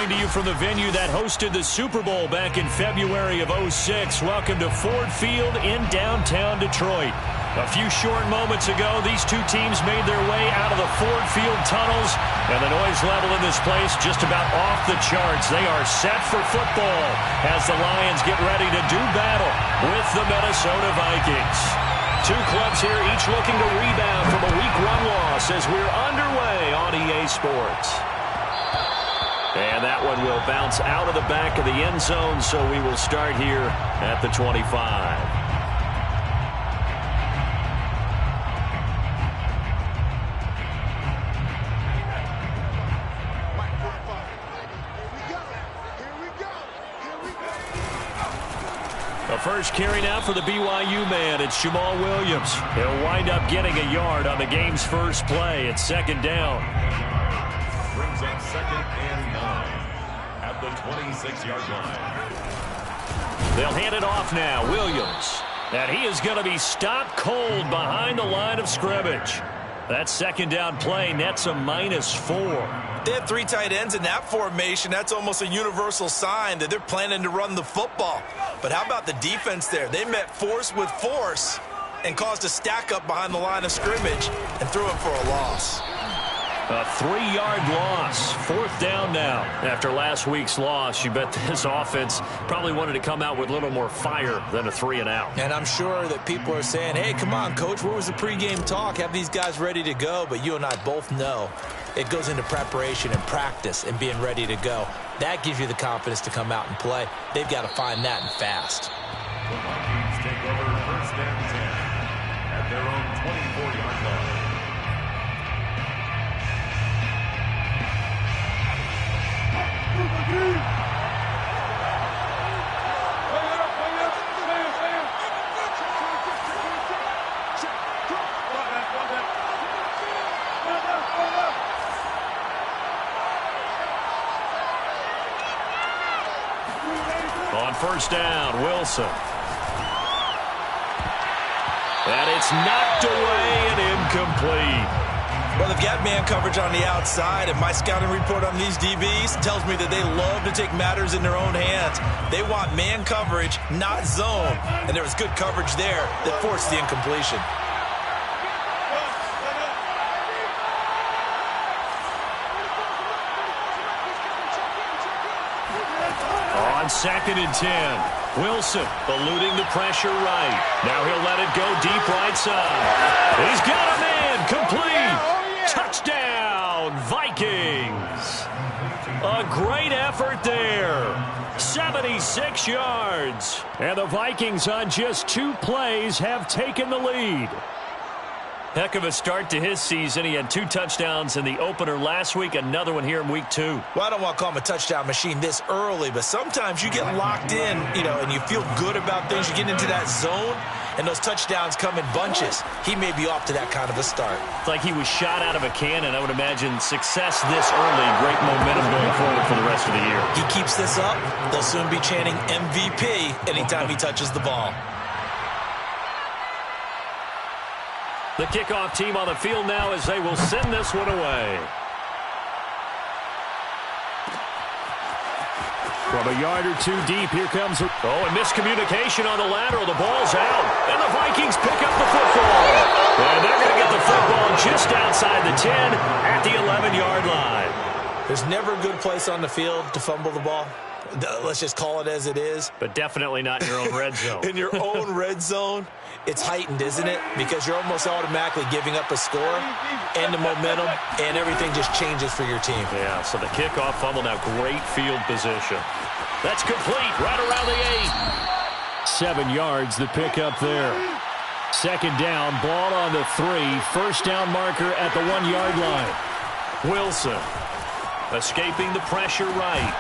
coming to you from the venue that hosted the Super Bowl back in February of '06. Welcome to Ford Field in downtown Detroit. A few short moments ago, these two teams made their way out of the Ford Field tunnels, and the noise level in this place just about off the charts. They are set for football as the Lions get ready to do battle with the Minnesota Vikings. Two clubs here, each looking to rebound from a Week 1 loss as we're underway on EA Sports. And that one will bounce out of the back of the end zone, so we will start here at the 25. The first carry now for the BYU man. It's Jamal Williams. He'll wind up getting a yard on the game's first play. It's second down. Brings up 2nd and 9 at the 26-yard line. They'll hand it off now. Williams. And he is going to be stopped cold behind the line of scrimmage. That second down play nets a -4. They had 3 tight ends in that formation. That's almost a universal sign that they're planning to run the football. But how about the defense there? They met force with force and caused a stack up behind the line of scrimmage and threw him for a loss. A 3-yard loss. 4th down now. After last week's loss, you bet this offense probably wanted to come out with a little more fire than a 3-and-out. And I'm sure that people are saying, hey, come on, Coach, where was the pregame talk? Have these guys ready to go? But you and I both know it goes into preparation and practice and being ready to go. That gives you the confidence to come out and play. They've got to find that and fast. The Vikings take over 1st and 10 at their own 24-yard line. On 1st down, Wilson. And it's knocked away and incomplete. Well, they've got man coverage on the outside, and my scouting report on these DBs tells me that they love to take matters in their own hands. They want man coverage, not zone. And there was good coverage there that forced the incompletion. On 2nd and 10, Wilson eluding the pressure right. Now he'll let it go deep right side. He's got a man complete. Touchdown, Vikings. A great effort there. 76 yards. And the Vikings on just 2 plays have taken the lead. Heck of a start to his season. He had 2 touchdowns in the opener last week, another one here in week 2. Well, I don't want to call him a touchdown machine this early, but sometimes you get locked in, and you feel good about things. You get into that zone, and those touchdowns come in bunches. He may be off to that kind of a start. It's like he was shot out of a cannon. I would imagine success this early, great momentum going forward for the rest of the year. He keeps this up, they'll soon be chanting MVP anytime he touches the ball. The kickoff team on the field now as they will send this one away. From a yard or 2 deep, here comes... Oh, and miscommunication on the lateral. The ball's out. And the Vikings pick up the football. And they're going to get the football just outside the 10 at the 11-yard line. There's never a good place on the field to fumble the ball. Let's just call it as it is. But definitely not in your own red zone. In your own red zone, it's heightened, isn't it? Because you're almost automatically giving up a score and the momentum, and everything just changes for your team. Yeah, so the kickoff fumble now, great field position. That's complete, right around the 8. 7 yards, the pickup there. 2nd down, ball on the 3. 1st down marker at the 1-yard line. Wilson escaping the pressure right.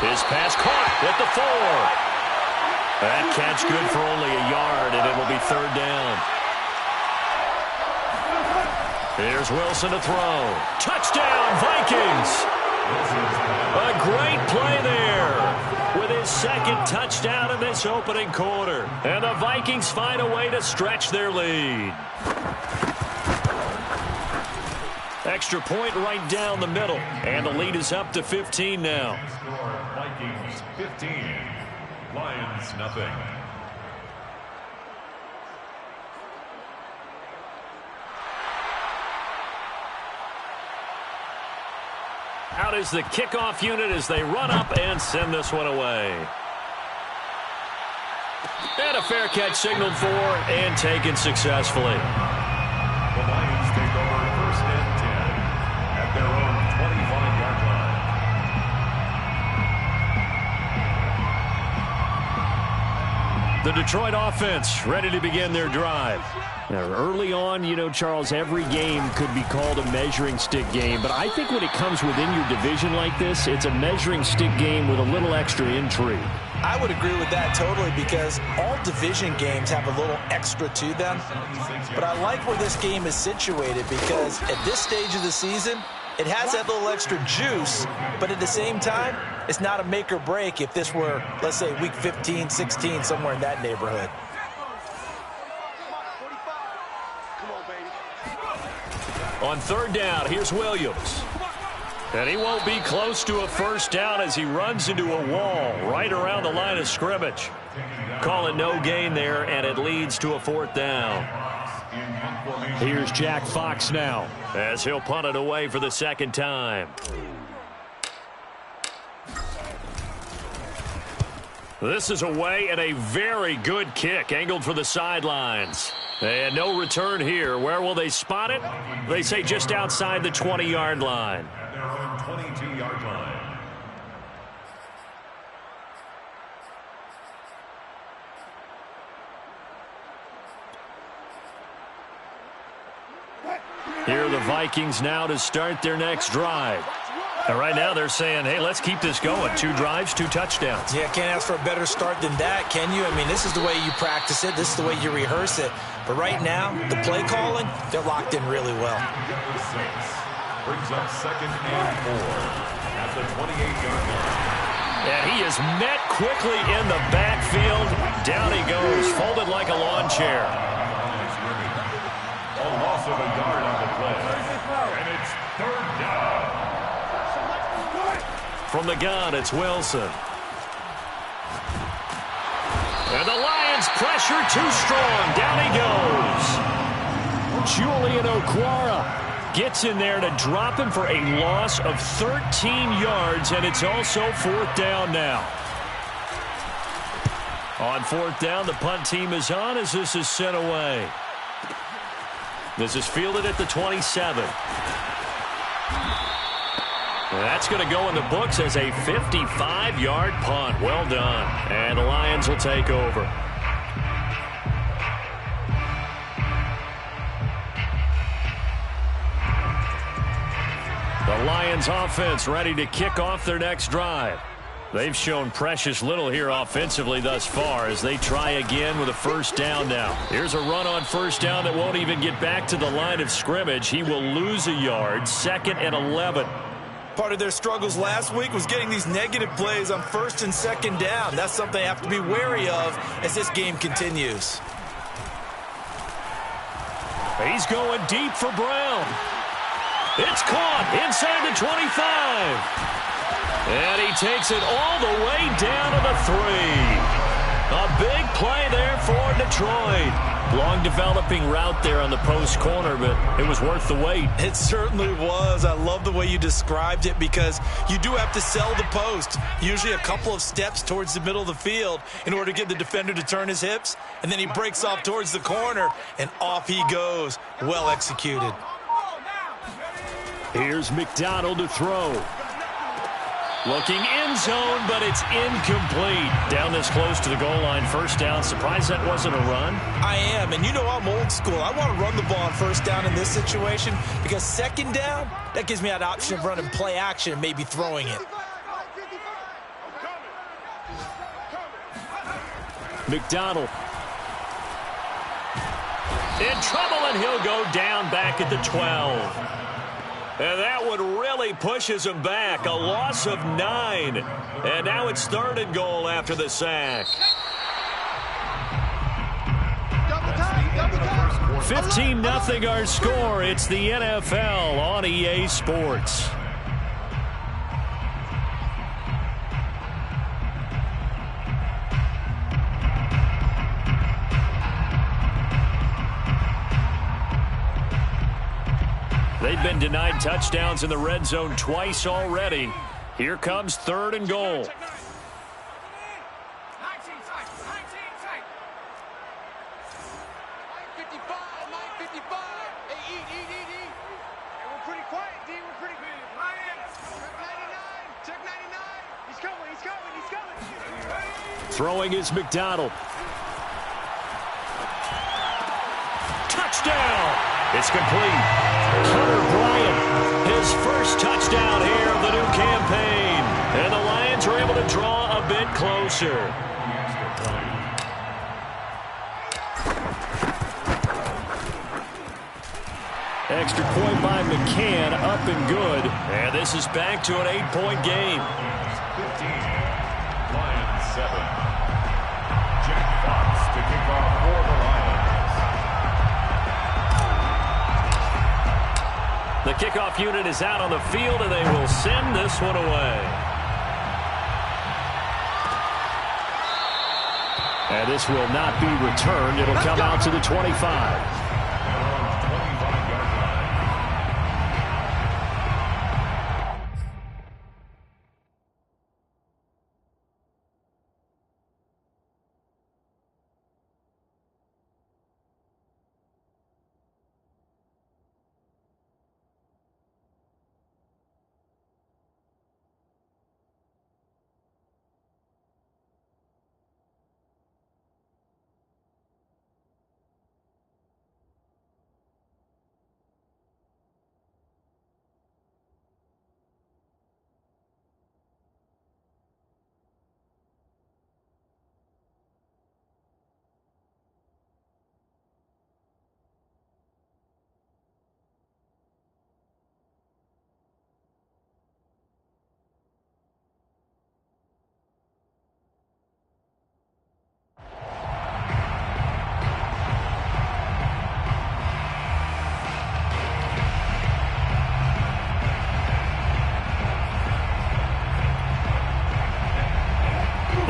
His pass caught at the 4. That catch good for only a yard, and it will be 3rd down. Here's Wilson to throw. Touchdown, Vikings! A great play there with his 2nd touchdown in this opening quarter. And the Vikings find a way to stretch their lead. extra point right down the middle. And the lead is up to 15 now. Vikings 15, Lions nothing. Out is the kickoff unit as they run up and send this one away. And a fair catch signaled for and taken successfully. The Lions take over 1st and 10 at their own 25-yard line. The Detroit offense ready to begin their drive. Now, early on, you know, Charles, every game could be called a measuring stick game. But I think when it comes within your division like this, it's a measuring stick game with a little extra intrigue. I would agree with that totally because all division games have a little extra to them. But I like where this game is situated because at this stage of the season, it has that little extra juice, but at the same time, it's not a make or break if this were, let's say, week 15, 16, somewhere in that neighborhood. On 3rd down, here's Williams. And he won't be close to a first down as he runs into a wall right around the line of scrimmage. Call it no gain there, and it leads to a 4th down. Here's Jack Fox now as he'll punt it away for the 2nd time. This is away and a very good kick angled for the sidelines. And no return here. Where will they spot it? They say just outside the 20-yard line. At their own 22-yard line. Here are the Vikings now to start their next drive. And right now they're saying, hey, let's keep this going. 2 drives, 2 touchdowns. Yeah, can't ask for a better start than that, can you? I mean, this is the way you practice it. This is the way you rehearse it. But right now, the play calling, they're locked in really well. Brings up 2nd and 4 at the 28-yard line. And he is met quickly in the backfield. Down he goes, folded like a lawn chair. A loss of a yard on the play. And it's 3rd down. From the gun, it's Wilson. And the Lions pressure too strong. Down he goes. Julian Okwara gets in there to drop him for a loss of 13 yards, and it's also 4th down now. On 4th down, the punt team is on as this is sent away. This is fielded at the 27. That's going to go in the books as a 55-yard punt. Well done. And the Lions will take over. The Lions offense ready to kick off their next drive. They've shown precious little here offensively thus far as they try again with a 1st down now. Here's a run on 1st down that won't even get back to the line of scrimmage. He will lose a yard. 2nd and 11. Part of their struggles last week was getting these negative plays on 1st and 2nd down. That's something they have to be wary of as this game continues. He's going deep for Brown. It's caught inside the 25. And he takes it all the way down to the 3. A big play there for Detroit. Long developing route there on the post corner, but it was worth the wait. It certainly was. I love the way you described it because you do have to sell the post. Usually a couple of steps towards the middle of the field in order to get the defender to turn his hips. And then he breaks off towards the corner, and off he goes. Well executed. Here's McDonald to throw. Looking end zone, but it's incomplete. Down this close to the goal line, 1st down. Surprised that wasn't a run? I am, and you know I'm old school. I want to run the ball on 1st down in this situation because 2nd down, that gives me that option of running play action and maybe throwing it. McDonald. In trouble, and he'll go down back at the 12. And that one really pushes him back. A loss of 9. And now it's 3rd and goal after the sack. That's the end of the 1st quarter. 15-0 our score. It's the NFL on EA Sports. They've been denied touchdowns in the red zone twice already. Here comes 3rd and goal. Throwing is McDonald. Touchdown! It's complete. Hunter Bryant, his first touchdown here of the new campaign. And the Lions are able to draw a bit closer. Extra point by McCann, up and good. And this is back to an 8-point game. 15, Lions 7. Jack Fox to kick off for the Lions. The kickoff unit is out on the field, and they will send this one away. And this will not be returned. It'll come out to the 25.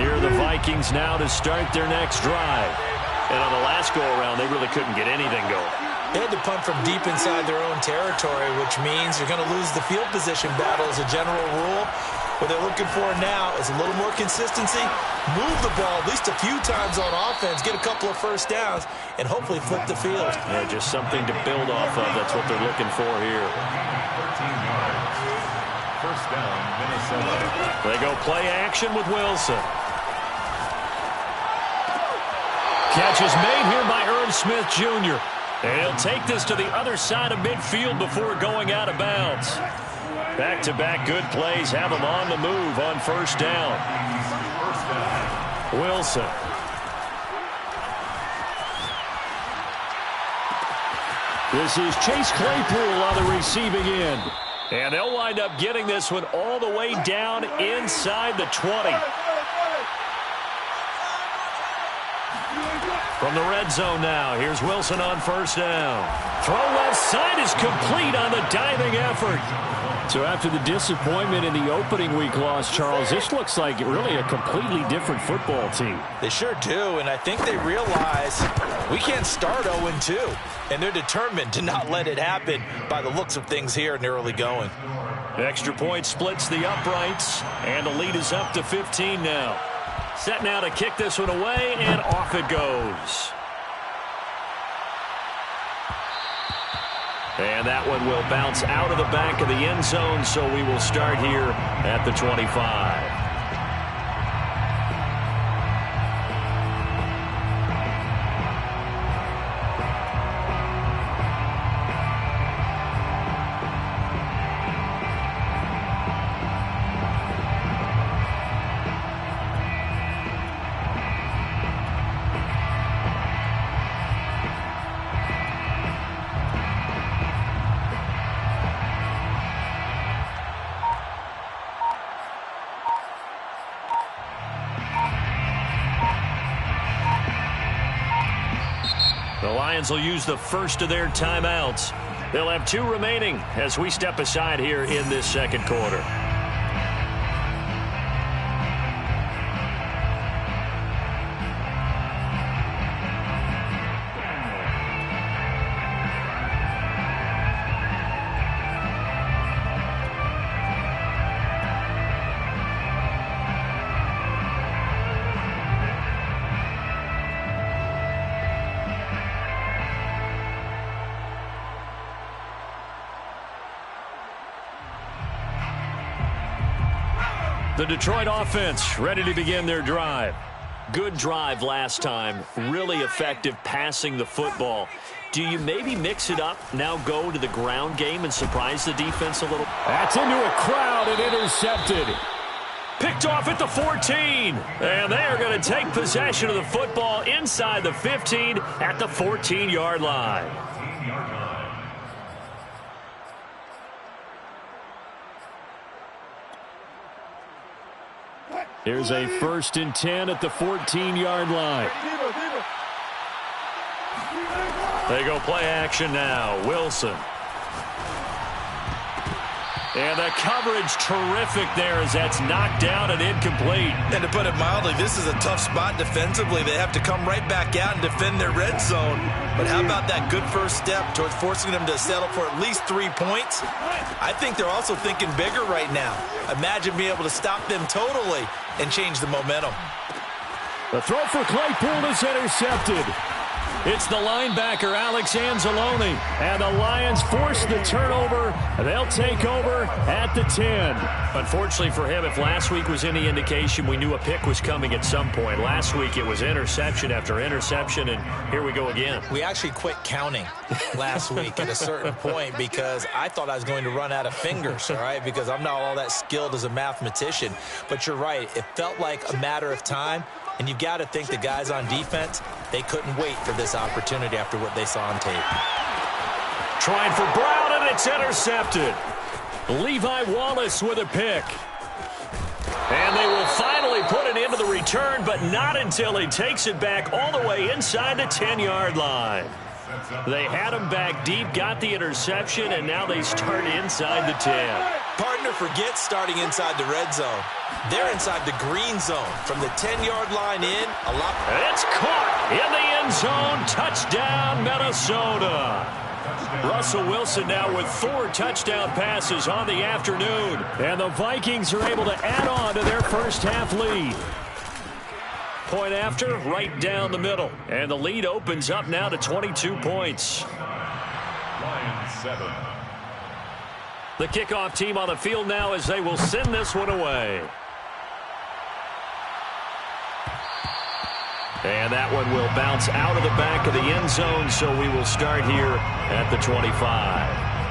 Here are the Vikings now to start their next drive. And on the last go-around, they really couldn't get anything going. They had to punt from deep inside their own territory, which means you're going to lose the field position battle as a general rule. What they're looking for now is a little more consistency, move the ball at least a few times on offense, get a couple of first downs, and hopefully flip the field. Yeah, just something to build off of. That's what they're looking for here. 13 yards. First down, Minnesota. They go play action with Wilson. Catch is made here by Irv Smith Jr. And he'll take this to the other side of midfield before going out of bounds. Back-to-back good plays have him on the move on first down. Wilson. This is Chase Claypool on the receiving end. And they'll wind up getting this one all the way down inside the 20. From the red zone now, here's Wilson on first down. Throw left side is complete on the diving effort. So after the disappointment in the opening week loss, Charles, this looks like really a completely different football team. They sure do, and I think they realize we can't start 0-2, and they're determined to not let it happen by the looks of things here in the early going. Extra point splits the uprights, and the lead is up to 15 now. Set now to kick this one away, and off it goes. And that one will bounce out of the back of the end zone, so we will start here at the 25. Lions will use the first of their timeouts. They'll have 2 remaining as we step aside here in this second quarter. The Detroit offense ready to begin their drive. Good drive last time. Really effective passing the football. Do you maybe mix it up, now go to the ground game and surprise the defense a little? That's into a crowd and intercepted. Picked off at the 14. And they are going to take possession of the football inside the 15 at the 14-yard line. Here's a 1st and 10 at the 14-yard line. They go play action now. Wilson. And the coverage terrific there as that's knocked down and incomplete. And to put it mildly, this is a tough spot defensively. They have to come right back out and defend their red zone. But how about that good first step towards forcing them to settle for at least 3 points? I think they're also thinking bigger right now. Imagine being able to stop them totally and change the momentum. The throw for Claypool is intercepted. It's the linebacker, Alex Anzalone. And the Lions force the turnover. They'll take over at the 10. Unfortunately for him, if last week was any indication, we knew a pick was coming at some point. Last week it was interception after interception, and here we go again. We actually quit counting last week at a certain point because I thought I was going to run out of fingers, all right, because I'm not all that skilled as a mathematician. But you're right. It felt like a matter of time. And you've got to think the guys on defense, they couldn't wait for this opportunity after what they saw on tape. Trying for Brown, and it's intercepted. Levi Wallace with a pick. And they will finally put it into the return, but not until he takes it back all the way inside the 10-yard line. They had him back deep, got the interception, and now they start inside the 10. Partner forgets starting inside the red zone. They're inside the green zone. From the 10-yard line in, a lot. It's caught in the end zone. Touchdown, Minnesota. Russell Wilson now with 4 touchdown passes on the afternoon. And the Vikings are able to add on to their first half lead. Point after, right down the middle. And the lead opens up now to 22 points. Lions 7. The kickoff team on the field now as they will send this one away. And that one will bounce out of the back of the end zone, so we will start here at the 25.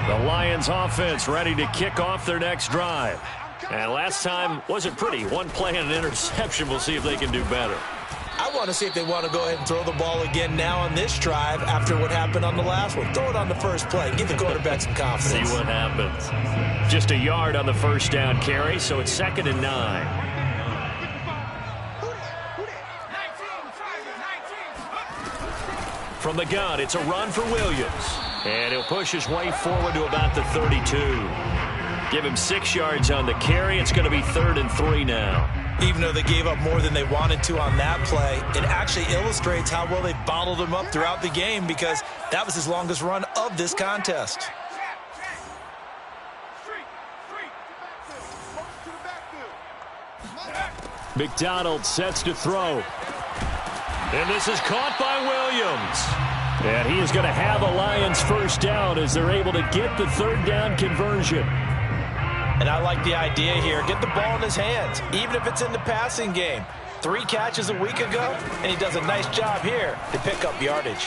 The Lions offense ready to kick off their next drive. And last time wasn't pretty. One play and an interception. We'll see if they can do better. I want to see if they want to go ahead and throw the ball again now on this drive after what happened on the last one. Throw it on the first play. Give the quarterback some confidence. See what happens. Just a yard on the first down carry, so it's 2nd and 9. From the gun, it's a run for Williams. And he'll push his way forward to about the 32. Give him 6 yards on the carry. It's going to be 3rd and 3 now. Even though they gave up more than they wanted to on that play, it actually illustrates how well they bottled him up throughout the game because that was his longest run of this contest. McDonald sets to throw. And this is caught by Williams. And he is going to have a Lions first down as they're able to get the 3rd down conversion. And I like the idea here. Get the ball in his hands, even if it's in the passing game. 3 catches a week ago, and he does a nice job here to pick up yardage.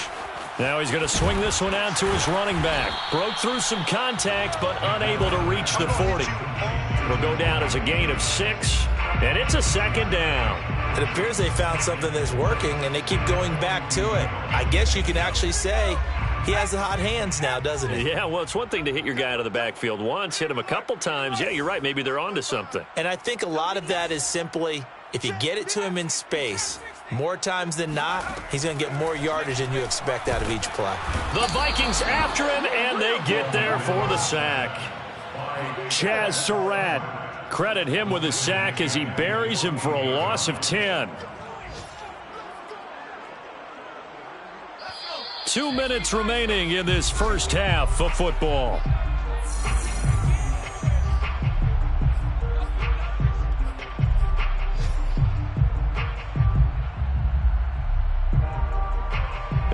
Now he's going to swing this one out to his running back. Broke through some contact, but unable to reach the 40. It'll go down as a gain of 6. And it's a second down. It appears they found something that's working, and they keep going back to it. I guess you can actually say he has the hot hands now, doesn't he? Yeah, well, it's one thing to hit your guy out of the backfield once, hit him a couple times. Yeah, you're right. Maybe they're onto something. And I think a lot of that is simply if you get it to him in space, more times than not, he's going to get more yardage than you expect out of each play. The Vikings after him, and they get there for the sack. Chaz Surratt. Credit him with a sack as he buries him for a loss of 10. 2 minutes remaining in this first half of football.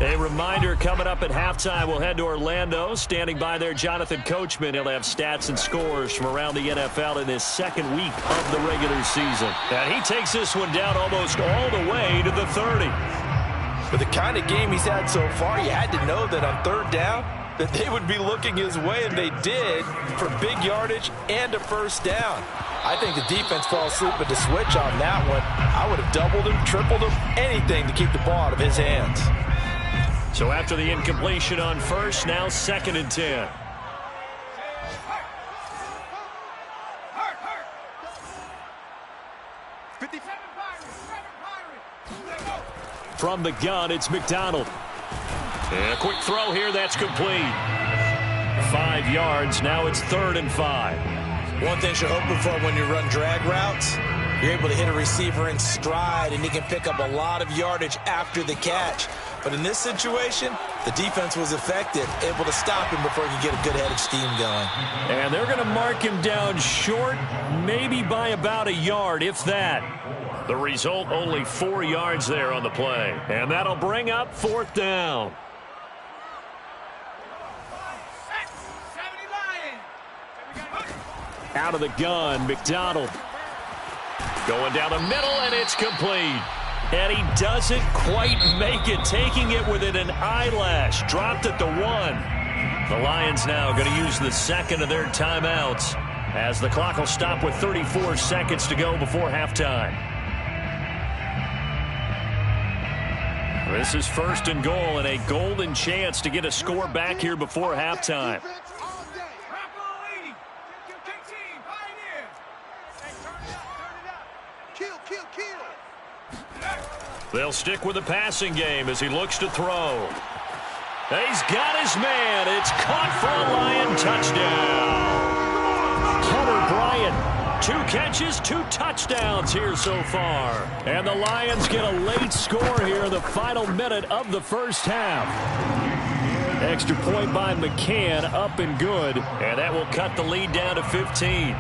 A reminder, coming up at halftime, we'll head to Orlando. Standing by there, Jonathan Coachman. He'll have stats and scores from around the NFL in his second week of the regular season. And he takes this one down almost all the way to the 30. With the kind of game he's had so far, you had to know that on third down that they would be looking his way, and they did, for big yardage and a first down. I think the defense fell asleep at the switch on that one. I would have doubled him, tripled him, anything to keep the ball out of his hands. So after the incompletion on first, now 2nd and 10. From the gun, it's McDonald. And a quick throw here, that's complete. 5 yards, now it's 3rd and 5. One thing you're hoping for when you run drag routes, you're able to hit a receiver in stride, and he can pick up a lot of yardage after the catch. But in this situation, the defense was effective, able to stop him before he could get a good head of steam going. And they're going to mark him down short, maybe by about a yard, if that. The result, only 4 yards there on the play. And that'll bring up 4th down. Out of the gun, McDonald. Going down the middle, and it's complete. And he doesn't quite make it, taking it within an eyelash. Dropped at the 1. The Lions now going to use the second of their timeouts as the clock will stop with 34 seconds to go before halftime. This is 1st and goal, and a golden chance to get a score back here before halftime. They'll stick with the passing game as he looks to throw. He's got his man. It's caught for a Lion touchdown. Hunter Bryant, 2 catches, 2 touchdowns here so far. And the Lions get a late score here in the final minute of the first half. Extra point by McCann, up and good. And that will cut the lead down to 15.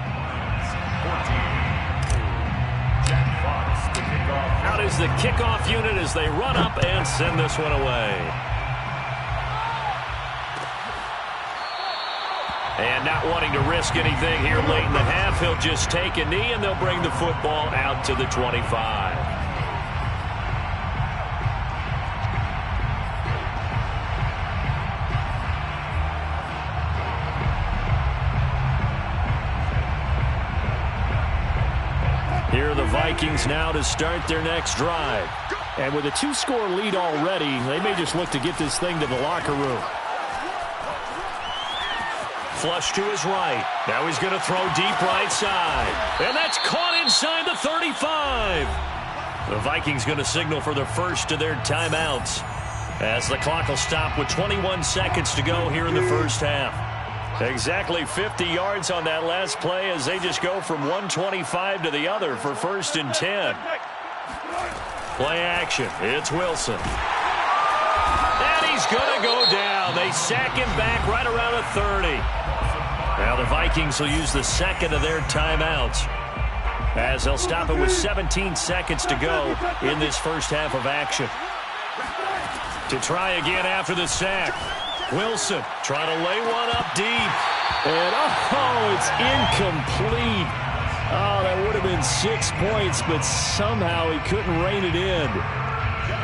Out is the kickoff unit as they run up and send this one away. And not wanting to risk anything here late in the half, he'll just take a knee, and they'll bring the football out to the 25. Here are the Vikings now to start their next drive. And with a 2-score lead already, they may just look to get this thing to the locker room. Flush to his right. Now he's going to throw deep right side. And that's caught inside the 35. The Vikings going to signal for the first of their timeouts as the clock will stop with 21 seconds to go here in the first half. Exactly 50 yards on that last play as they just go from 125 to the other for 1st and 10. Play action. It's Wilson. And he's going to go down. They sack him back right around the 30. Now the Vikings will use the second of their timeouts as they'll stop it with 17 seconds to go in this first half of action. To try again after the sack. Wilson trying to lay one up deep. And, it's incomplete. Oh, that would have been 6 points, but somehow he couldn't rein it in.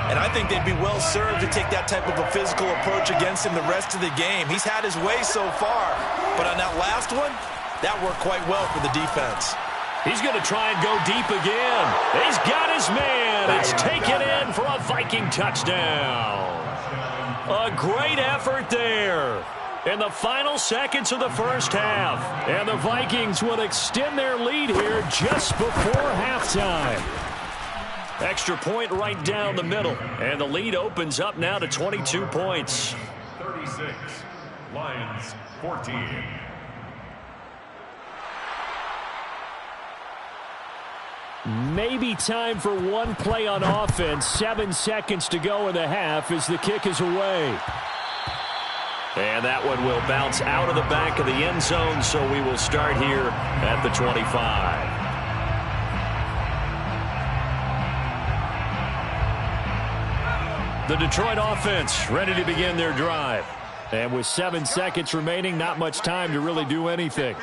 And I think they'd be well served to take that type of a physical approach against him the rest of the game. He's had his way so far, but on that last one, that worked quite well for the defense. He's going to try and go deep again. He's got his man. It's taken in for a Viking touchdown. A great effort there in the final seconds of the first half. And the Vikings will extend their lead here just before halftime. Extra point right down the middle. And the lead opens up now to 22 points. 36, Lions 14. Maybe time for one play on offense. 7 seconds to go in the half as the kick is away. And that one will bounce out of the back of the end zone, so we will start here at the 25. The Detroit offense ready to begin their drive. And with 7 seconds remaining, not much time to really do anything.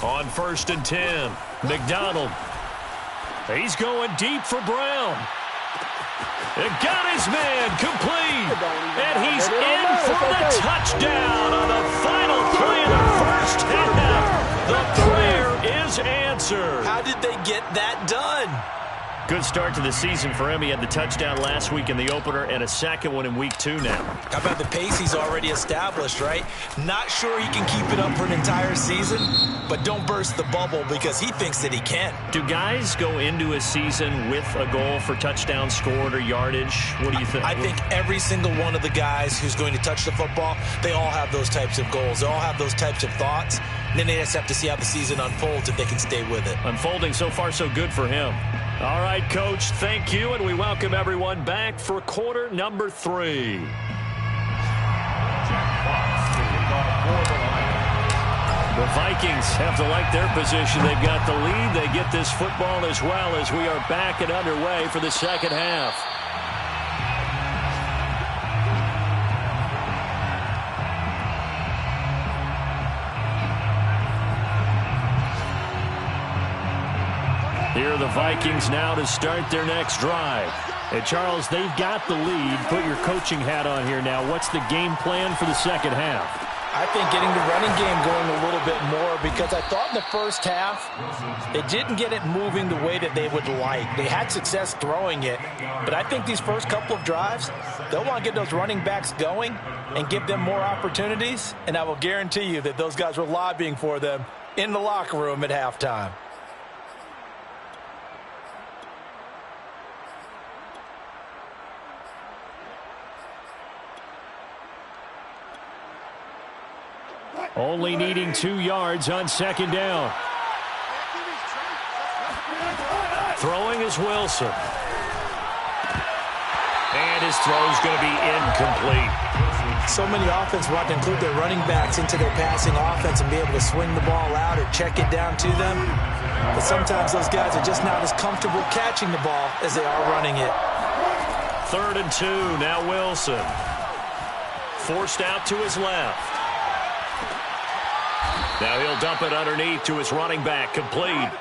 On 1st and 10, McDonald. He's going deep for Brown. It got his man complete. And he's in for the touchdown on the final play of the first half. The prayer is answered. How did they get that done? Good start to the season for him. He had the touchdown last week in the opener and a second one in week 2 now. How about the pace he's already established, right? Not sure he can keep it up for an entire season, but don't burst the bubble because he thinks that he can. Do guys go into a season with a goal for touchdowns scored or yardage? What do you think? I think every single one of the guys who's going to touch the football, they all have those types of goals. They all have those types of thoughts. And then they just have to see how the season unfolds if they can stay with it. Unfolding so far so good for him. All right, Coach, thank you, and we welcome everyone back for quarter number 3. The Vikings have to like their position. They've got the lead. They get this football as well as we are back and underway for the second half. Here are the Vikings now to start their next drive. And Charles, they've got the lead. Put your coaching hat on here now. What's the game plan for the second half? I think getting the running game going a little bit more because I thought in the first half they didn't get it moving the way that they would like. They had success throwing it, but I think these first couple of drives, they'll want to get those running backs going and give them more opportunities, and I will guarantee you that those guys were lobbying for them in the locker room at halftime. Only needing 2 yards on second down. Throwing is Wilson. And his throw is going to be incomplete. So many offenses want to include their running backs into their passing offense and be able to swing the ball out or check it down to them. But sometimes those guys are just not as comfortable catching the ball as they are running it. 3rd and 2, now Wilson. Forced out to his left. Now he'll dump it underneath to his running back, complete.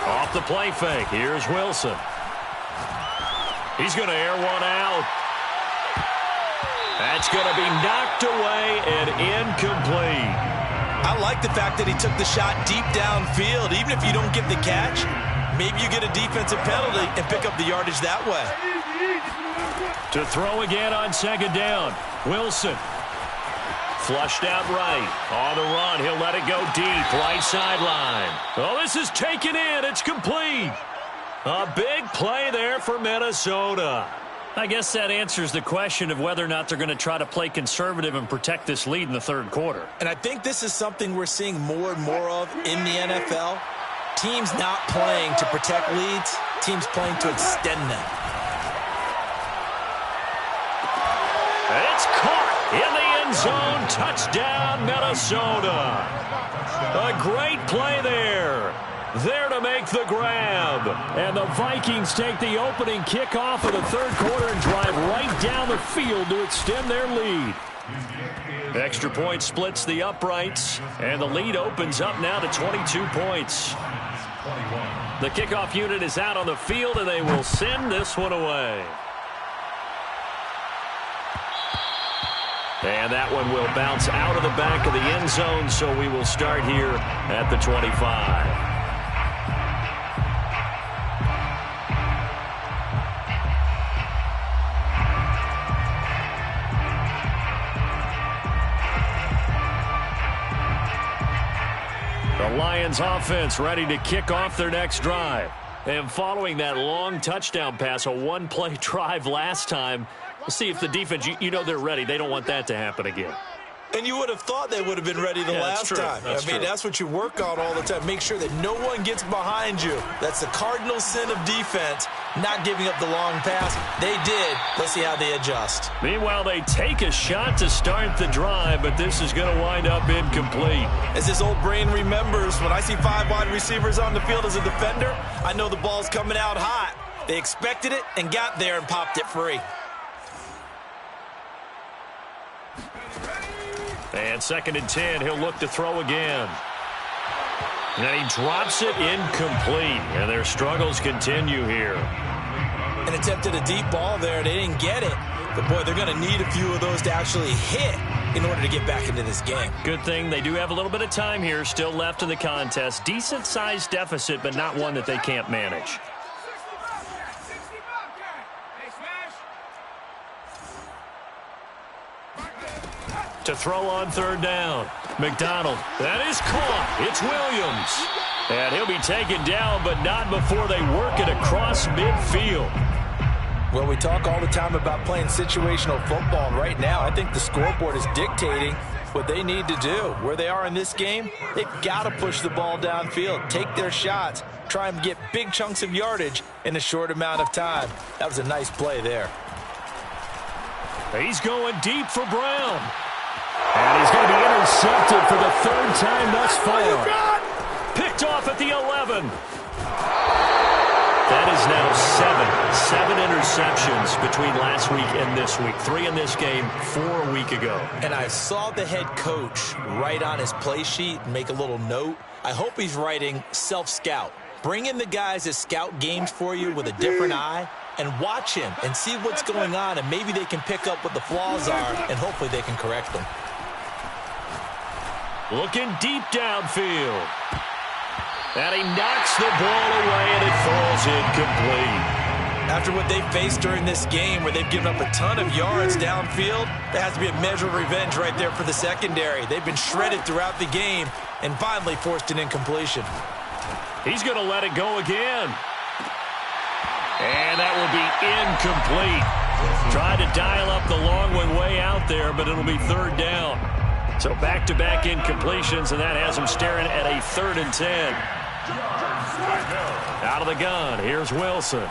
Off the play fake, here's Wilson. He's going to air one out. That's going to be knocked away and incomplete. I like the fact that he took the shot deep downfield. Even if you don't get the catch, maybe you get a defensive penalty and pick up the yardage that way. To throw again on second down. Wilson. Flushed out right. On the run. He'll let it go deep. Right sideline. Oh, this is taken in. It's complete. A big play there for Minnesota. I guess that answers the question of whether or not they're going to try to play conservative and protect this lead in the third quarter. And I think this is something we're seeing more and more of in the NFL. Teams not playing to protect leads. Teams playing to extend them. It's caught in the end zone. Touchdown, Minnesota. A great play there. There to make the grab. And the Vikings take the opening kickoff of the third quarter and drive right down the field to extend their lead. Extra point splits the uprights, and the lead opens up now to 22 points. 21. The kickoff unit is out on the field, and they will send this one away. And that one will bounce out of the back of the end zone, so we will start here at the 25. The Lions offense ready to kick off their next drive. And following that long touchdown pass, a one-play drive last time, we'll see if the defense, you know they're ready. They don't want that to happen again. And you would have thought they would have been ready the last time. That's what you work on all the time. Make sure that no one gets behind you. That's the cardinal sin of defense, not giving up the long pass. They did. Let's see how they adjust. Meanwhile, they take a shot to start the drive, but this is going to wind up incomplete. As this old brain remembers, when I see 5 wide receivers on the field as a defender, I know the ball's coming out hot. They expected it and got there and popped it free. And 2nd and 10, he'll look to throw again. And he drops it incomplete. And their struggles continue here. An attempt at a deep ball there. They didn't get it. But, boy, they're going to need a few of those to actually hit in order to get back into this game. Good thing they do have a little bit of time here still left in the contest. Decent-sized deficit, but not one that they can't manage. To throw on 3rd down. McDonald. That is caught. It's Williams. And he'll be taken down, but not before they work it across midfield. Well, we talk all the time about playing situational football, and right now I think the scoreboard is dictating what they need to do. Where they are in this game, they've got to push the ball downfield, take their shots, try and get big chunks of yardage in a short amount of time. That was a nice play there. He's going deep for Brown. And he's going to be intercepted for the 3rd time thus far. Picked off at the 11. That is now 7 interceptions between last week and this week. 3 in this game, 4 a week ago. And I saw the head coach write on his play sheet and make a little note. I hope he's writing self-scout. Bring in the guys that scout games for you with a different eye and watch him and see what's going on, and maybe they can pick up what the flaws are, and hopefully they can correct them. Looking deep downfield. And he knocks the ball away, and it falls incomplete. After what they faced during this game where they've given up a ton of yards downfield, there has to be a measure of revenge right there for the secondary. They've been shredded throughout the game and finally forced an incompletion. He's going to let it go again. And that will be incomplete. Tried to dial up the long one way out there, but it'll be 3rd down. So back-to-back incompletions, and that has him staring at a 3rd and 10. Out of the gun, here's Wilson.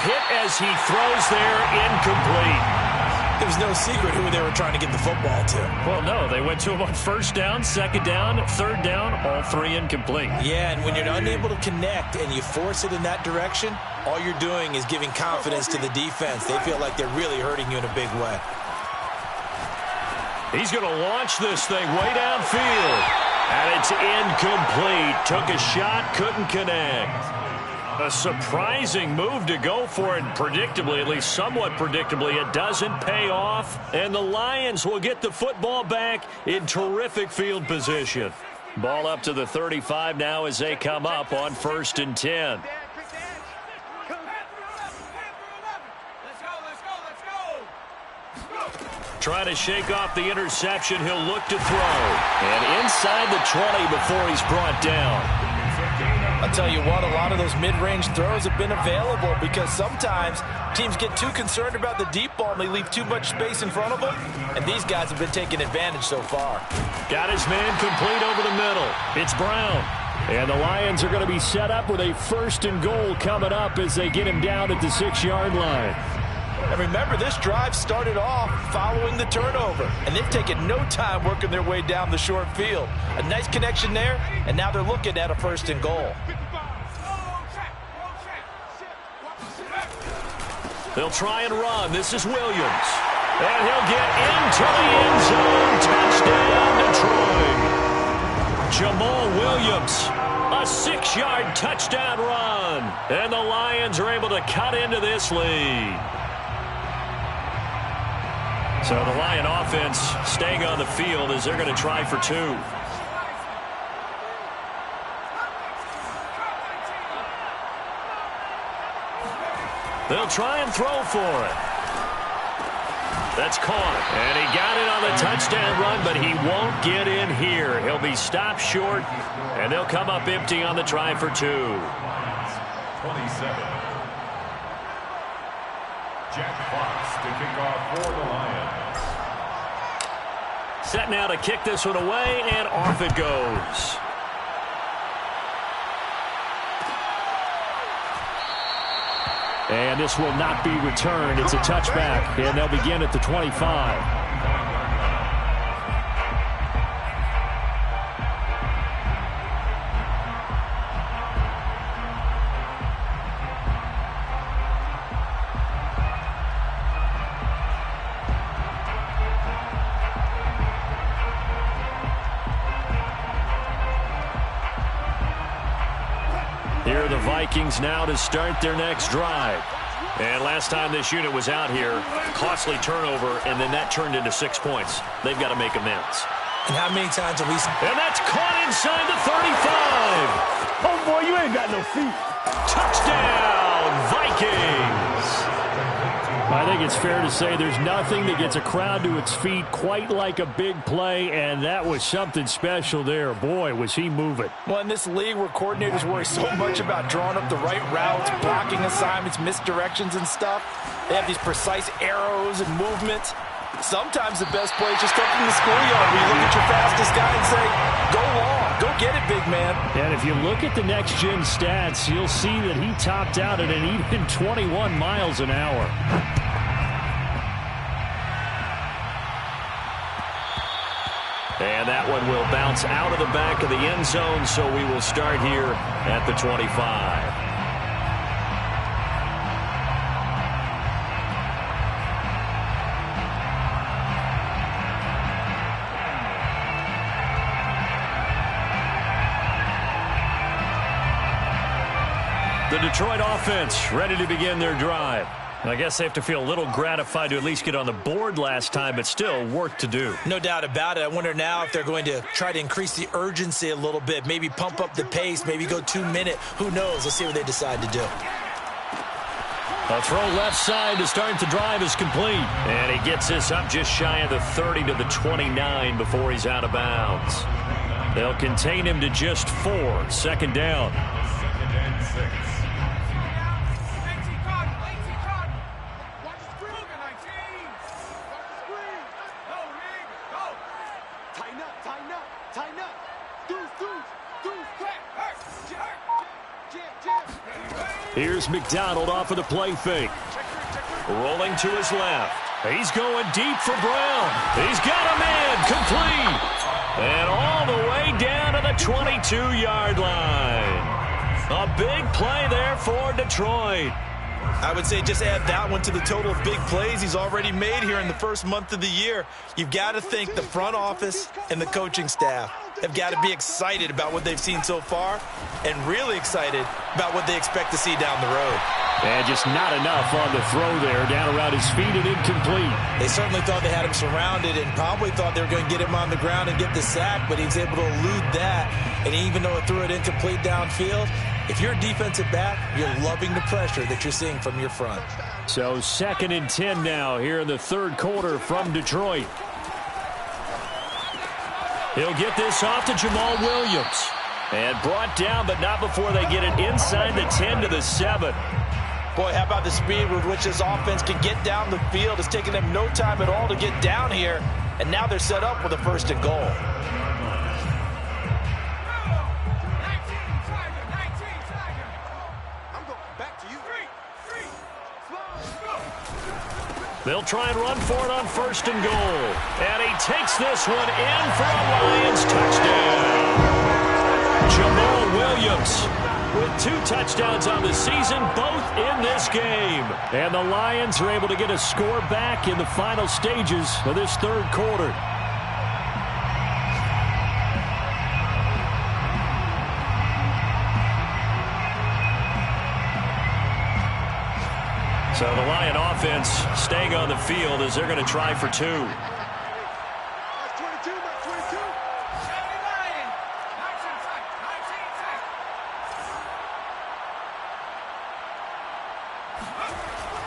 Hit as he throws there, incomplete. There was no secret who they were trying to get the football to. Well, no, they went to him on 1st down, 2nd down, 3rd down, all 3 incomplete. Yeah, and when you're unable to connect and you force it in that direction, all you're doing is giving confidence to the defense. They feel like they're really hurting you in a big way. He's going to launch this thing way downfield. And it's incomplete. Took a shot, couldn't connect. A surprising move to go for it, predictably, at least somewhat predictably, it doesn't pay off. And the Lions will get the football back in terrific field position. Ball up to the 35 now as they come up on 1st and 10. Trying to shake off the interception. He'll look to throw. And inside the 20 before he's brought down. I'll tell you what, a lot of those mid-range throws have been available because sometimes teams get too concerned about the deep ball and they leave too much space in front of them. And these guys have been taking advantage so far. Got his man complete over the middle. It's Brown. And the Lions are going to be set up with a 1st and goal coming up as they get him down at the 6-yard line. And remember, this drive started off following the turnover, and they've taken no time working their way down the short field. A nice connection there, and now they're looking at a 1st and goal. They'll try and run. This is Williams. And he'll get into the end zone. Touchdown, Detroit. Jamal Williams A 6-yard touchdown run. And the Lions are able to cut into this lead. So the Lion offense staying on the field as they're going to try for 2. They'll try and throw for it. That's caught. And he got it on the touchdown run, but he won't get in here. He'll be stopped short, and they'll come up empty on the try for 2. 27. Jack Fox to kick off for the Lions. Set now to kick this one away, and off it goes. And this will not be returned. It's a touchback, and they'll begin at the 25. Here are the Vikings now to start their next drive. And last time this unit was out here, costly turnover, and then that turned into 6 points. They've got to make amends. And how many times have we... And that's caught inside the 35. Oh, boy, you ain't got no feet. Touchdown, Vikings. I think it's fair to say there's nothing that gets a crowd to its feet quite like a big play, and that was something special there. Boy, was he moving. Well, in this league where coordinators worry so much about drawing up the right routes, blocking assignments, misdirections and stuff, they have these precise arrows and movements. Sometimes the best play is just up in the schoolyard where you look at your fastest guy and say, go long, go get it, big man. And if you look at the next-gen stats, you'll see that he topped out at an even 21 miles an hour. And that one will bounce out of the back of the end zone, so we will start here at the 25. The Detroit offense ready to begin their drive. I guess they have to feel a little gratified to at least get on the board last time, but still work to do. No doubt about it. I wonder now if they're going to try to increase the urgency a little bit, maybe pump up the pace, maybe go 2-minute. Who knows? Let's see what they decide to do. A throw left side to start the drive is complete. And he gets this up just shy of the 30 to the 29 before he's out of bounds. They'll contain him to just 4. Second down. 2nd and 6. Here's McDonald off of the play fake. Rolling to his left. He's going deep for Brown. He's got a man complete. And all the way down to the 22-yard line. A big play there for Detroit. I would say just add that one to the total of big plays he's already made here in the first month of the year. You've got to think the front office and the coaching staff have got to be excited about what they've seen so far and really excited about what they expect to see down the road. And just not enough on the throw there, down around his feet and incomplete. They certainly thought they had him surrounded and probably thought they were going to get him on the ground and get the sack, but he was able to elude that. And even though it threw it incomplete downfield, if you're a defensive back, you're loving the pressure that you're seeing from your front. So 2nd and 10 now here in the third quarter from Detroit. He'll get this off to Jamal Williams. And brought down, but not before they get it inside the 10 to the 7. Boy, how about the speed with which this offense can get down the field? It's taken them no time at all to get down here. And now they're set up with a 1st and goal. They'll try and run for it on 1st and goal. And he takes this one in for a Lions touchdown. Jamal Williams with 2 touchdowns on the season, both in this game. And the Lions are able to get a score back in the final stages of this third quarter. So the Lion offense staying on the field as they're going to try for two.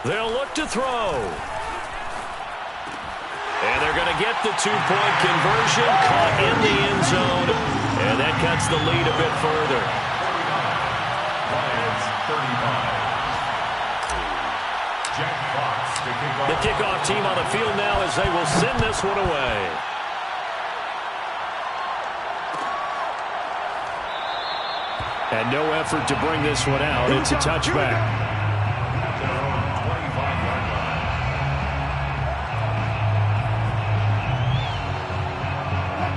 They'll look to throw. And they're going to get the two-point conversion, caught in the end zone, and that cuts the lead a bit further. Lions 35. Jack Fox to kick off. The kickoff team on the field now as they will send this one away. And no effort to bring this one out. It's a touchback.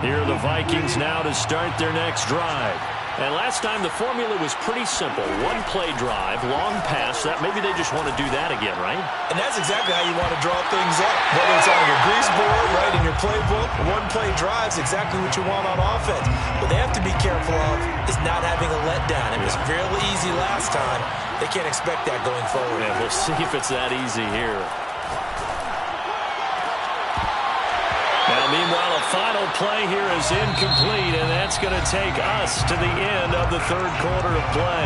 Here are the Vikings now to start their next drive. And last time the formula was pretty simple. One-play drive, long pass. That maybe they just want to do that again, right? And that's exactly how you want to draw things up. Whether it's on your grease board, right, in your playbook, one-play drive is exactly what you want on offense. What they have to be careful of is not having a letdown. It was fairly easy last time. They can't expect that going forward. Yeah, we'll see if it's that easy here. Now, meanwhile, a final play here is incomplete, and that's going to take us to the end of the third quarter of play.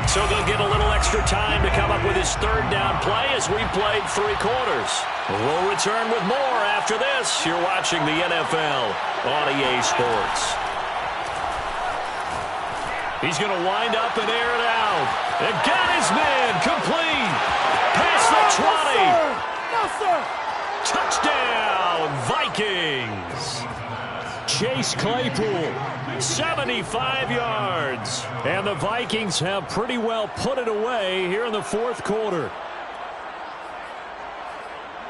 So they'll get a little extra time to come up with his third down play as we played 3 quarters. We'll return with more after this. You're watching the NFL on EA Sports. He's going to wind up and air it out. And got his man complete. Past the 20. No, sir. Touchdown, Vikings. Chase Claypool, 75 yards. And the Vikings have pretty well put it away here in the fourth quarter.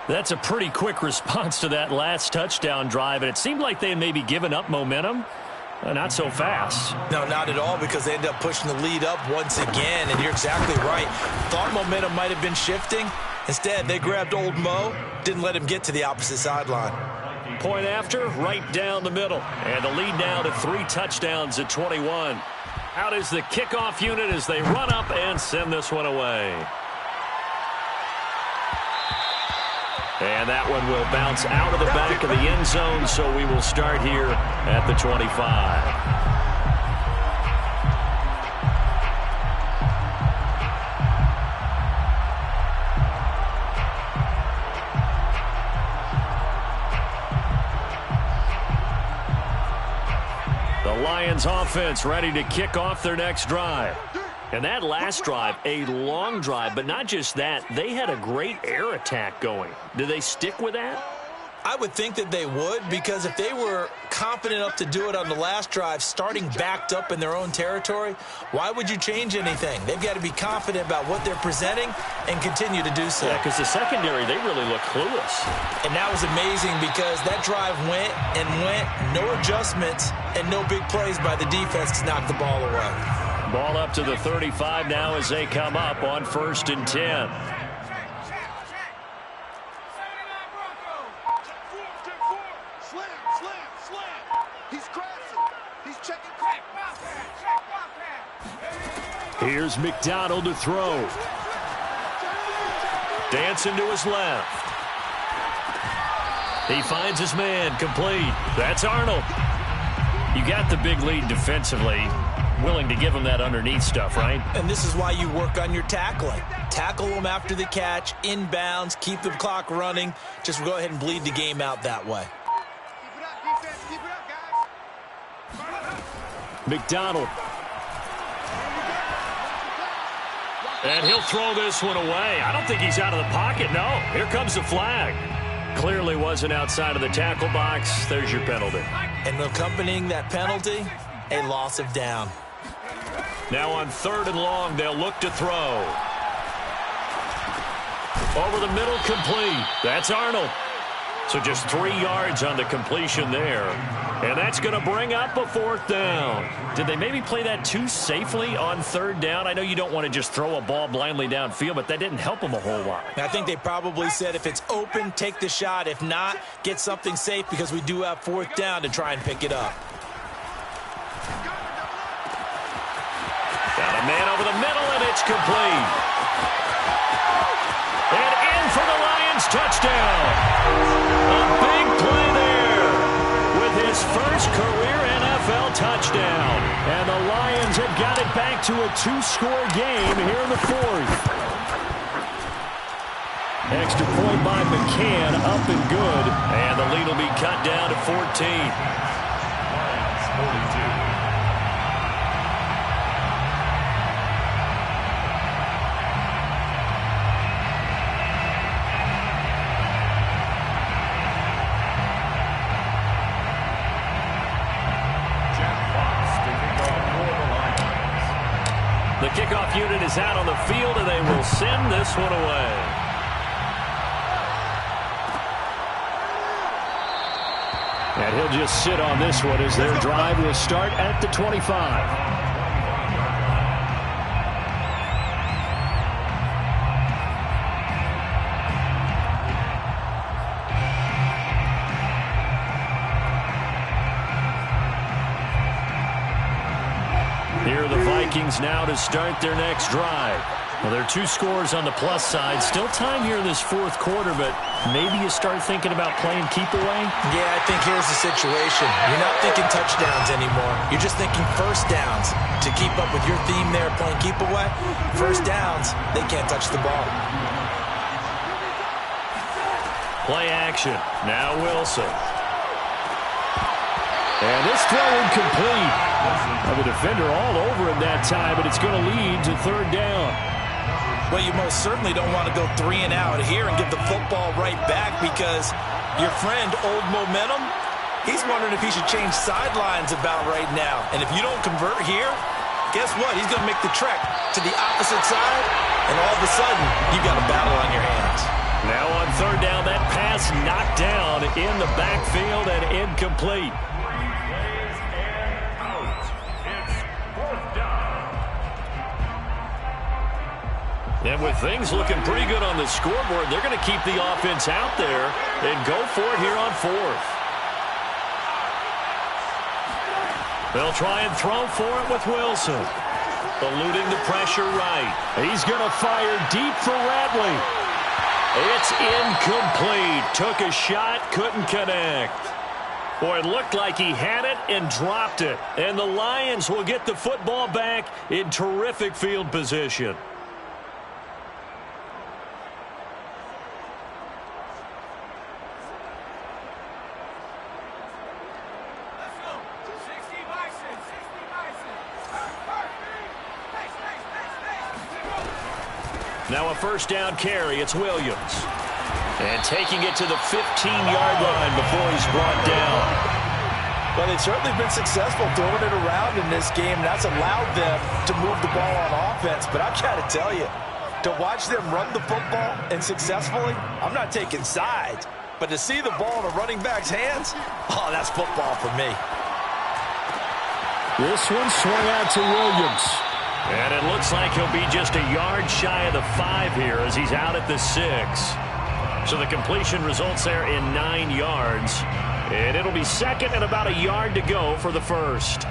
That's a pretty quick response to that last touchdown drive, and it seemed like they had maybe given up momentum. Not so fast. No, not at all, because they ended up pushing the lead up once again, and you're exactly right. Thought momentum might have been shifting. Instead, they grabbed old Mo, didn't let him get to the opposite sideline. Point after, right down the middle. And the lead now to 3 touchdowns at 21. Out is the kickoff unit as they run up and send this one away. And that one will bounce out of the back of the end zone, so we will start here at the 25. Lions offense ready to kick off their next drive. And that last drive, a long drive, but not just that, they had a great air attack going. Do they stick with that? I would think that they would, because if they were confident enough to do it on the last drive, starting backed up in their own territory, why would you change anything? They've got to be confident about what they're presenting and continue to do so. Yeah, because the secondary, they really look clueless. And that was amazing because that drive went and went, no adjustments, and no big plays by the defense to knock the ball away. Ball up to the 35 now as they come up on 1st and 10. Here's McDonald to throw. Dancing to his left. He finds his man complete. That's Arnold. You got the big lead defensively. Willing to give him that underneath stuff, right? And this is why you work on your tackling. Tackle them after the catch, inbounds, keep the clock running. Just go ahead and bleed the game out that way. Keep it up, defense. Keep it up, guys. McDonald. And he'll throw this one away. I don't think he's out of the pocket, no. Here comes the flag. Clearly wasn't outside of the tackle box. There's your penalty. And accompanying that penalty, a loss of down. Now on 3rd and long, they'll look to throw. Over the middle, complete. That's Arnold. So just 3 yards on the completion there. And that's going to bring up a 4th down. Did they maybe play that too safely on 3rd down? I know you don't want to just throw a ball blindly downfield, but that didn't help them a whole lot. I think they probably said if it's open, take the shot. If not, get something safe because we do have 4th down to try and pick it up. Got a man over the middle, and it's complete. And touchdown. A big play there with his first career NFL touchdown. And the Lions have got it back to a 2-score game here in the fourth. Extra point by McCann, up and good. And the lead will be cut down to 14. Lions 42. The kickoff unit is out on the field, and they will send this one away. And he'll just sit on this one as their drive will start at the 25. Here are the Vikings now to start their next drive. Well, there are 2 scores on the plus side. Still time here in this fourth quarter, but maybe you start thinking about playing keep away? Yeah, I think here's the situation. You're not thinking touchdowns anymore. You're just thinking first downs. To keep up with your theme there, playing keep away, first downs, they can't touch the ball. Play action. Now Wilson. And this throw incomplete. The defender all over him that time, but it's going to lead to third down. Well, you most certainly don't want to go 3 and out here and give the football right back because your friend, Old Momentum, he's wondering if he should change sidelines about right now. And if you don't convert here, guess what? He's going to make the trek to the opposite side, and all of a sudden, you've got a battle on your hands. Now on third down, that pass knocked down in the backfield and incomplete. And with things looking pretty good on the scoreboard, they're going to keep the offense out there and go for it here on fourth. They'll try and throw for it with Wilson. Eluding the pressure right. He's going to fire deep for Ratley. It's incomplete. Took a shot, couldn't connect. Boy, it looked like he had it and dropped it. And the Lions will get the football back in terrific field position. Now a first down carry. It's Williams. And taking it to the 15-yard line before he's brought down. Well, they've certainly been successful throwing it around in this game. That's allowed them to move the ball on offense. But I've got to tell you, to watch them run the football and successfully, I'm not taking sides. But to see the ball in a running back's hands, oh, that's football for me. This one swung out to Williams. And it looks like he'll be just a yard shy of the 5 here as he's out at the 6. So the completion results there in 9 yards. And it'll be second and about a yard to go for the first.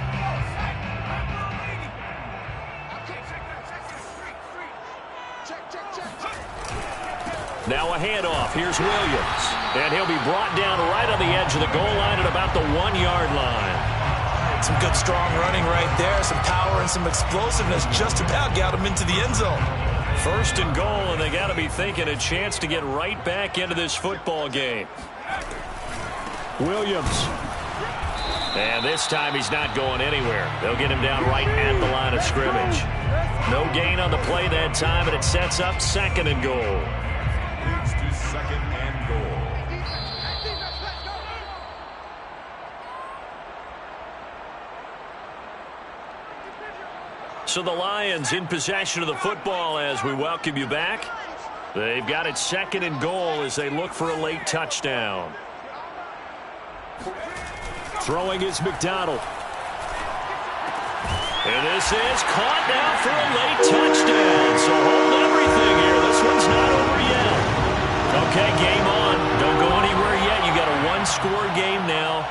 Now a handoff. Here's Williams. And he'll be brought down right on the edge of the goal line at about the 1-yard line. Some good, strong running right there. Some power and some explosiveness just about got him into the end zone. First and goal, and they got to be thinking a chance to get right back into this football game. Williams. And this time he's not going anywhere. They'll get him down right at the line of scrimmage. No gain on the play that time, and it sets up second and goal. Leads to second and goal. So the Lions in possession of the football as we welcome you back. They've got it second and goal as they look for a late touchdown. Throwing is McDonald. And this is caught now for a late touchdown. So hold everything here. This one's not over yet. Okay, game on. Don't go anywhere yet. You got a 1-score game now.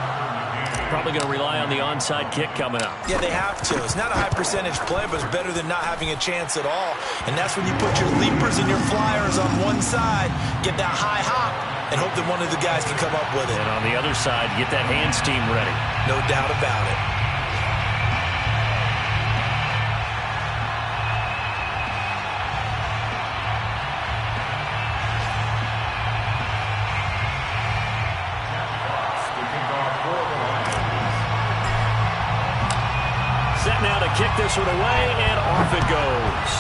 Probably probably going to rely on the onside kick coming up. Yeah, they have to. It's not a high percentage play, but it's better than not having a chance at all. And that's when you put your leapers and your flyers on one side, get that high hop, and hope that one of the guys can come up with it. And on the other side, get that hands team ready. No doubt about it. Set now to kick this one away, and off it goes.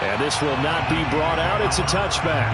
And this will not be brought out. It's a touchback.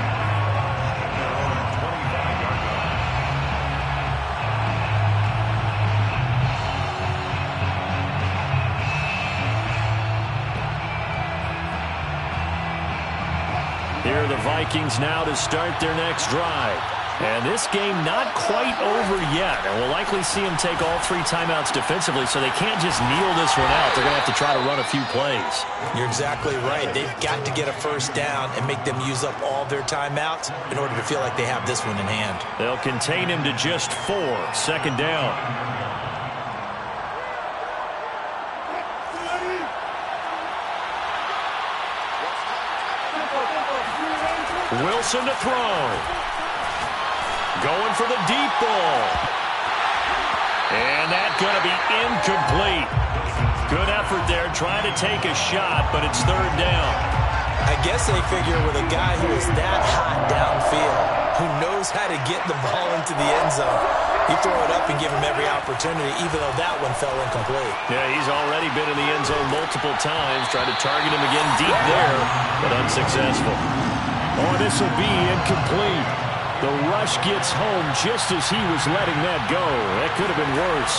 Here are the Vikings now to start their next drive. And this game not quite over yet. And we'll likely see them take all 3 timeouts defensively, so they can't just kneel this one out. They're going to have to try to run a few plays. You're exactly right. They've got to get a first down and make them use up all their timeouts in order to feel like they have this one in hand. They'll contain him to just 4. Second down. Wilson to throw. Going for the deep ball. And that's going to be incomplete. Good effort there trying to take a shot, but it's third down. I guess they figure with a guy who is that hot downfield, who knows how to get the ball into the end zone, you throw it up and give him every opportunity, even though that one fell incomplete. Yeah, he's already been in the end zone multiple times, trying to target him again deep there, but unsuccessful. Oh, this will be incomplete. The rush gets home just as he was letting that go. That could have been worse.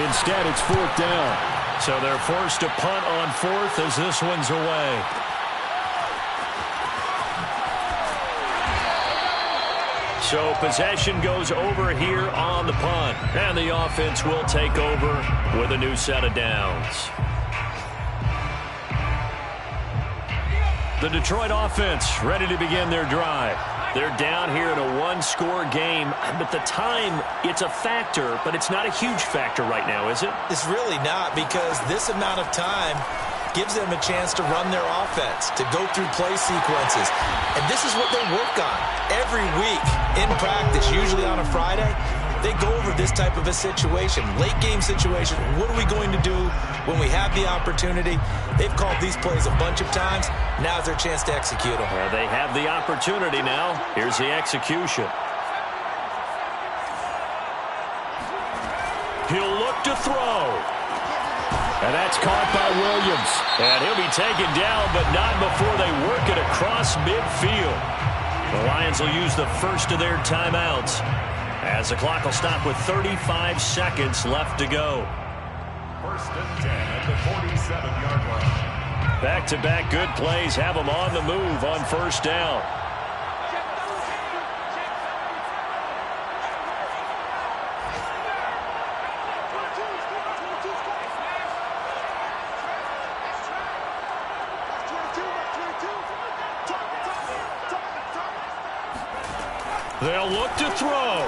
Instead, it's fourth down. So they're forced to punt on fourth as this one's away. So possession goes over here on the punt. And the offense will take over with a new set of downs. The Detroit offense ready to begin their drive. They're down here in a one-score game, but the time, it's a factor, but it's not a huge factor right now, is it? It's really not, because this amount of time gives them a chance to run their offense, to go through play sequences. And this is what they work on every week in practice, usually on a Friday. They go over this type of a situation, late game situation. What are we going to do when we have the opportunity? They've called these plays a bunch of times. Now's their chance to execute them. Well, they have the opportunity now. Here's the execution. He'll look to throw. And that's caught by Williams. And he'll be taken down, but not before they work it across midfield. The Lions will use the first of their timeouts, as the clock will stop with 35 seconds left to go. First and 10 at the 47-yard line. Back-to-back good plays have them on the move on first down. They'll look to throw.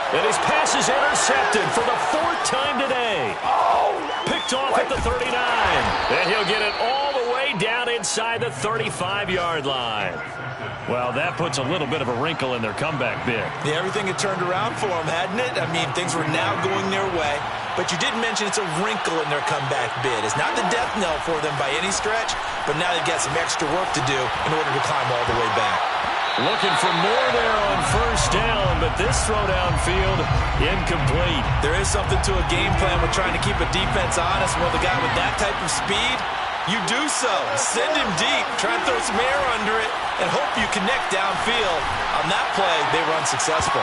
And his pass is intercepted for the 4th time today. Picked off at the 39. And he'll get it all the way down inside the 35-yard line. Well, that puts a little bit of a wrinkle in their comeback bid. Yeah, everything had turned around for them, hadn't it? I mean, things were now going their way. But you did mention it's a wrinkle in their comeback bid. It's not the death knell for them by any stretch, but now they've got some extra work to do in order to climb all the way back. Looking for more there on first down, but this throw downfield, incomplete. There is something to a game plan with trying to keep a defense honest. Well, the guy with that type of speed, you do so. Send him deep. Try and throw some air under it and hope you connect downfield. On that play, they were unsuccessful.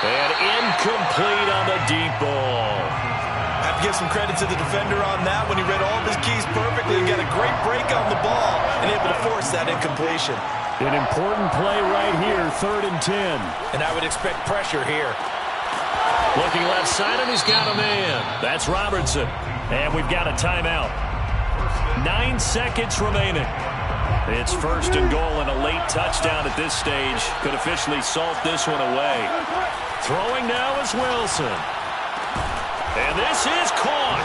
And incomplete on the deep ball. I have to give some credit to the defender on that when he read all of his keys perfectly and got a great break on the ball and able to force that incompletion. An important play right here, 3rd and 10. And I would expect pressure here. Looking left side, and he's got a man. That's Robertson. And we've got a timeout. 9 seconds remaining. It's first and goal and a late touchdown at this stage. Could officially salt this one away. Throwing now is Wilson. And this is caught.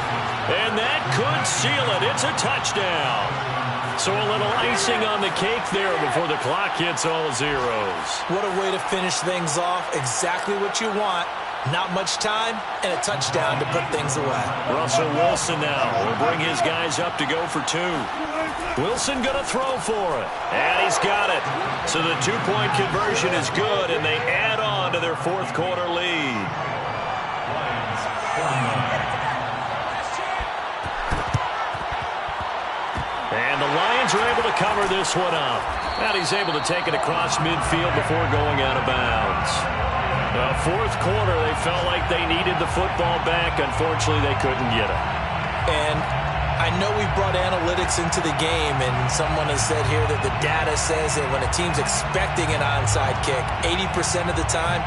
And that could seal it. It's a touchdown. So a little icing on the cake there before the clock hits all zeros. What a way to finish things off. Exactly what you want. Not much time and a touchdown to put things away. Russell Wilson now will bring his guys up to go for two. Wilson going to throw for it. And he's got it. So the two-point conversion is good, and they add on to their fourth quarter lead. And the Lions are able to cover this one up. And he's able to take it across midfield before going out of bounds. Fourth quarter, they felt like they needed the football back. Unfortunately, they couldn't get it. And I know we brought analytics into the game, and someone has said here that the data says that when a team's expecting an onside kick, 80% of the time,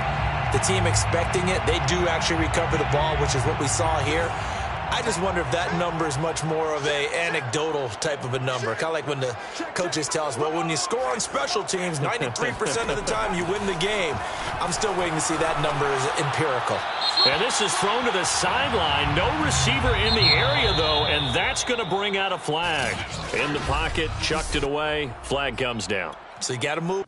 the team expecting it, they do actually recover the ball, which is what we saw here. I just wonder if that number is much more of a anecdotal type of a number. Kind of like when the coaches tell us, well, when you score on special teams, 93% of the time you win the game. I'm still waiting to see that number is empirical. And this is thrown to the sideline. No receiver in the area, though, and that's going to bring out a flag. In the pocket, chucked it away. Flag comes down. So you got to move.